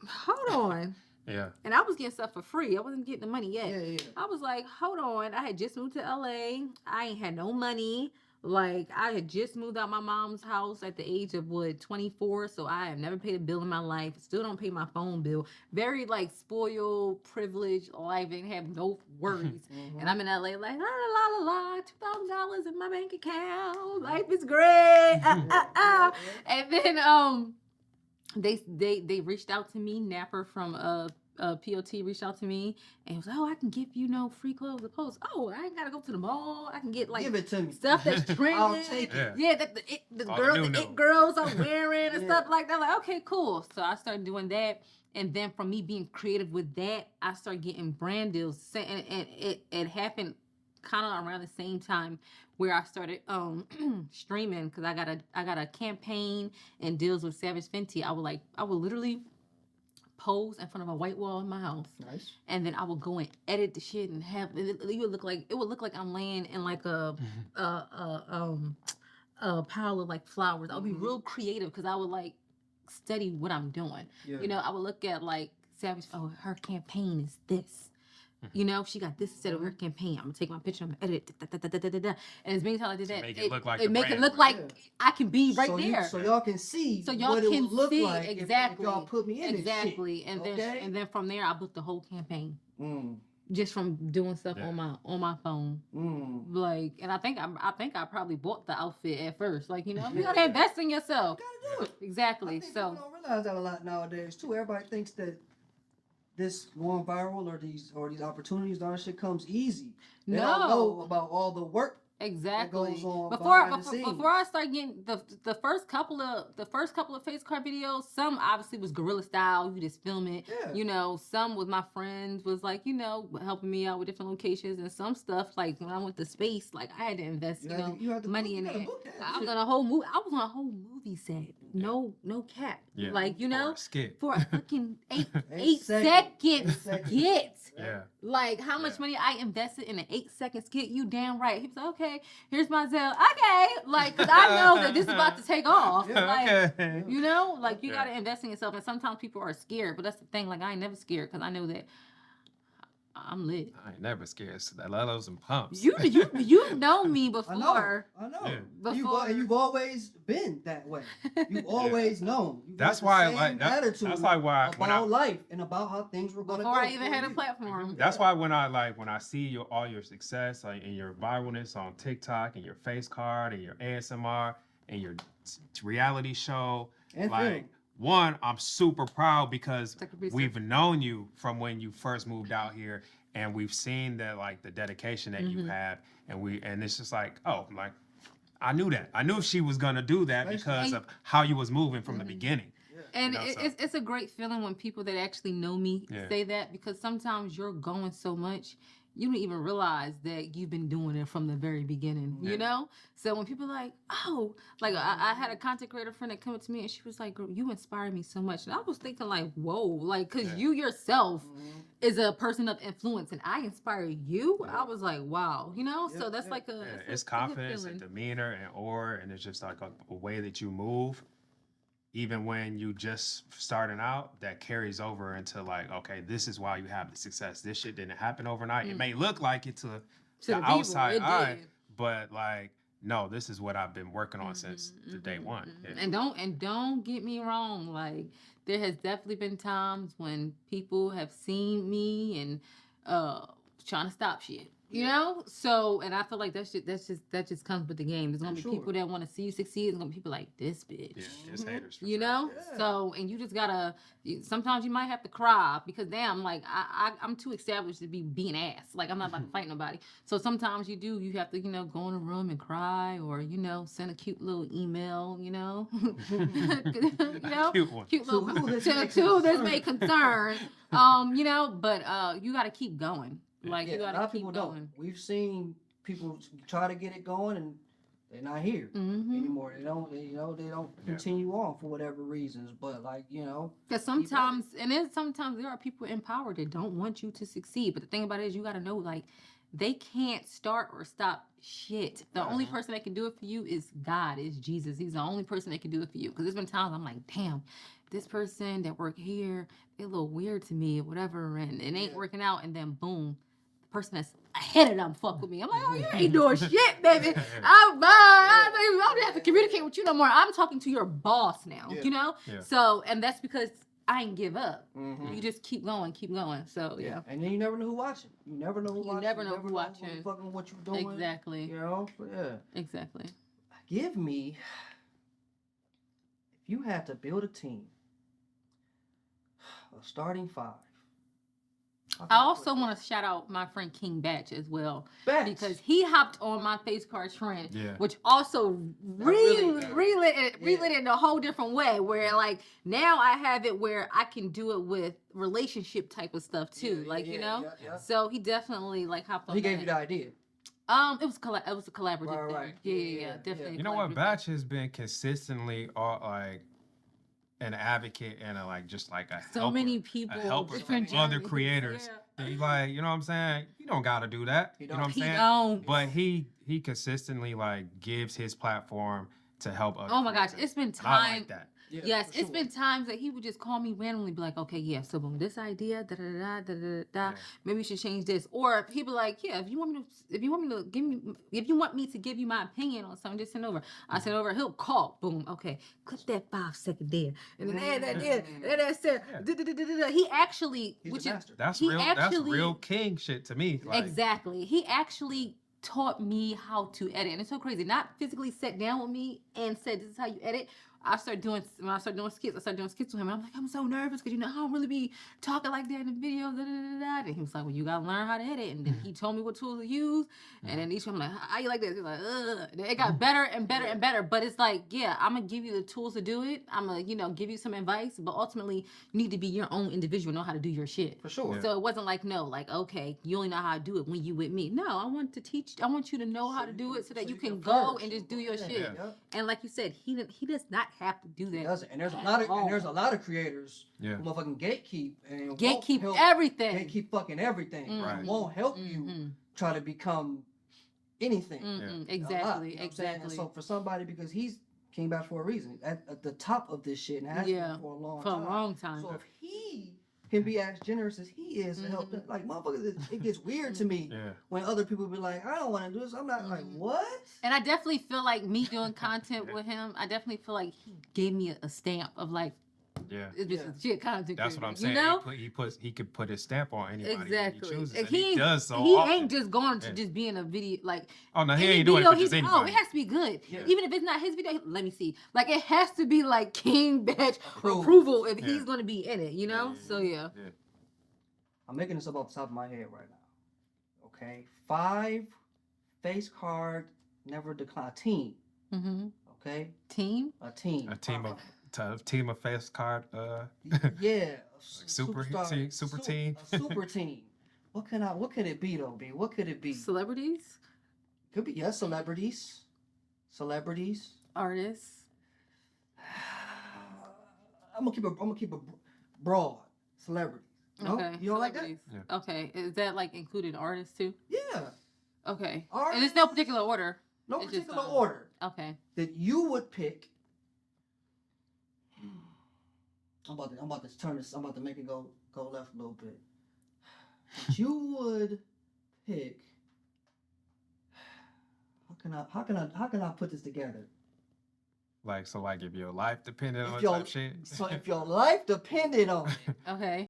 hold on. Yeah. And I was getting stuff for free. I wasn't getting the money yet. Yeah, yeah. I was like, hold on. I had just moved to LA. I ain't had no money. Like, I had just moved out my mom's house at the age of 24. So I have never paid a bill in my life. Still don't pay my phone bill. Very like spoiled, privileged life and have no worries. And I'm in LA like la la la la, $2,000 in my bank account. Life is great. And then they reached out to me. Napper from POT reached out to me and was like, "Oh, I can give you free clothes to post. Oh, I ain't gotta go to the mall. I can get like give it to me. stuff that's trending. I'll take it. Yeah, that the it girls are wearing and stuff like that. Like, okay, cool. So I started doing that, and then from me being creative with that, I started getting brand deals. And it happened kind of around the same time where I started streaming because I got a campaign and deals with Savage Fenty. I would literally pose in front of a white wall in my house. Nice. And then I would go and edit the shit and have it would look like I'm laying in like a pile of like flowers. I would be real creative because I would like study what I'm doing. Yeah. You know, I would look at like Savage. Oh, her campaign is this. You know, she got this instead of her campaign. I'm gonna take my picture, I'm gonna edit it, and as many times I did that, make it look like I can be right there. So y'all can see so y'all what can it would look see like exactly. if y'all put me in exactly. Shit. And okay? then and then from there, I booked the whole campaign. Just from doing stuff on my phone, like, and I think I probably bought the outfit at first, like, you know, you gotta invest in yourself. You gotta do it. Exactly. I think so people don't realize that a lot nowadays too. Everybody thinks that this going viral or these opportunities, all that shit comes easy. They don't know about all the work. Exactly. That goes on before I start getting the first couple of face card videos, some obviously was guerrilla style. You just film it. Yeah. You know, some with my friends was like, you know, helping me out with different locations, and some stuff like when I went to space, like I had to invest, money in it. I was on a whole movie set. No cap. Yeah. Like, you know, for a fucking eight second skit. Yeah. Like how much money I invested in an 8-second skit. You damn right. He was like, okay, here's my Zelle. Okay. Like, cause I know that this is about to take off. Yeah, like, okay. You know, like you gotta invest in yourself. And sometimes people are scared, but that's the thing. Like I ain't never scared because I know that I'm lit. I ain't never scared. So that let some pumps. You know me before. I know. Yeah. Before. You've always been that way. You've always known. That's why that's why about life and about how things were going to go. Before I even had a platform. That's why when I see all your success, like in your viralness on TikTok and your face card and your ASMR and your reality show, and like film. One, I'm super proud because we've known you from when you first moved out here, and we've seen that like the dedication that you have, and it's just like, oh, like I knew that. I knew she was gonna do that because of how you was moving from the beginning. And it's a great feeling when people that actually know me say that, because sometimes you're going so much, you don't even realize that you've been doing it from the very beginning, you know? So when people are like, oh, like I had a content creator friend that came up to me and she was like, girl, you inspire me so much. And I was thinking like, whoa, like, cause you yourself is a person of influence and I inspire you. I was like, wow, you know? So that's like it's confidence and demeanor and aura, and it's just like a way that you move. Even when you just starting out, that carries over into like, okay, this is why you have the success. This shit didn't happen overnight. It may look like it to the outside eye, but like, no, this is what I've been working on since the day one. And don't get me wrong, like there has definitely been times when people have seen me and trying to stop shit. You know, so and I feel like that just comes with the game. There's gonna be people that want to see you succeed. There's gonna be people like this bitch. Yeah, it's haters. You know, so and you just gotta. Sometimes you might have to cry because damn, like I'm too established to be being ass. Like I'm not about to fight nobody. So sometimes you have to go in a room and cry, or send a cute little email. Cute one. Cute little to who this may concern. But you gotta keep going. Like you gotta keep going. Don't. We've seen people try to get it going and they're not here anymore. They don't continue on for whatever reasons. But because sometimes there are people in power that don't want you to succeed. But the thing about it is you gotta know like they can't start or stop shit. The only person that can do it for you is God, is Jesus. He's the only person that can do it for you. Because there's been times I'm like, damn, this person that work here, they're a little weird to me or whatever, and it ain't working out, and then boom, the person that's ahead of them fuck with me. I'm like, oh, you ain't doing shit, baby. I don't have to communicate with you no more. I'm talking to your boss now, you know? Yeah. So, and that's because I ain't give up. Mhm. You just keep going. So yeah. And then you never know who watching. You never know who watching. never know who watching. Who fucking what you doing. Exactly. You know? But yeah. Exactly. Give me, if you had to build a team, a starting five. I also want to shout out my friend King Batch as well. Batch. Because he hopped on my face card trend, Yeah. which also really- relit it in a whole different way. Where like now I have it where I can do it with relationship type of stuff too. You know. Yeah. So he definitely like hopped on. He gave that. you the idea. It was a collaborative Right. thing. Yeah, definitely. You know what? Batch has been consistently like an advocate and just like a So helper, many people, a helper for different other journeys. creators. Yeah. He like, you know what I'm saying? You don't gotta do that. He You know what I'm He saying? don't. But he consistently like gives his platform to help other Oh my gosh, creators. it's been I time. like that. Yeah, Yes, for it's sure. been times that he would just call me randomly, be like, "Okay, yeah, so boom, this idea, da da da da da da. Yeah. Maybe you should change this." Or he'd be like, "Yeah, if you want me to give you my opinion on something, just send over." I send over. He'll call. Boom. Okay, clip that 5 second there, and then add that there, and then that's there. Yeah. Da, da, da, da, da. He actually, He's which a is master. That's He real. That's actually- real king shit to me. Like, exactly. He actually taught me how to edit, and it's so crazy. Not physically sat down with me and said, "This is how you edit." When I started doing skits with him, and I'm like, I'm so nervous because I don't really be talking like that in the video. Da, da, da, da. And he was like, well, you gotta learn how to edit. And then he told me what tools to use. And then each time I'm like, how you like this? He's like, ugh. And it got better and better and better. But it's like, yeah, I'm gonna give you the tools to do it. I'm gonna, give you some advice. But ultimately, you need to be your own individual, know how to do your shit. For sure. Yeah. So it wasn't like, okay, you only know how to do it when you with me. No, I want you to know how to do it so that you can go and just do your shit. Yeah. And like you said, he does not have to do He that. doesn't. And there's a lot of creators Yeah. who motherfucking gatekeep and won't Gatekeep help- everything. Gatekeep fucking everything. Mhm. Right. Won't help you Mhm. try to become anything. Mhm. A lot, Exactly. you know what I'm saying? Exactly. So for somebody, because he's King Batch for a reason, at the top of this shit, and has Yeah, been for a long for time. a long time. So if he can be as generous as he is to help them, like motherfuckers, it gets weird to me Yeah. when other people be like, I don't want to do this. I'm not like, Mhm. what? And I definitely feel like me doing content with him, I definitely feel like he gave me a stamp of like, Yeah. it's just Yeah. a shit content. That's what I'm creator, saying. You know? He could put his stamp on anybody Exactly. he chooses. And And he does so he often. ain't just going to Yeah. just be in a video like Oh no, he any ain't doing it video for just anybody. it has to be good. Yeah. Even if it's not his video, let me see. Like it has to be like King Batch Approved. approval if Yeah. he's gonna be in it, you know? So yeah. I'm making this up off the top of my head right now. Okay, 5 face card never decline team. Mm-hmm. Okay, Team? a team. A team of face card. Yeah, super superstar- team- super team. A super team. What could it be though, B? What could it be? Celebrities? Could be celebrities. Artists? I'm gonna keep it broad. Celebrities. No? Okay. You don't like that? celebrities. Yeah. Okay. Is that like including artists too? Yeah. Okay. Artists. And it's no particular order. No It's just, particular order Okay. that you would pick. I'm about to turn this. I'm about to make it go left a little bit. That you would pick. How can I put this together? Like if your life depended If on your- type shit. So if your life depended on it, Okay.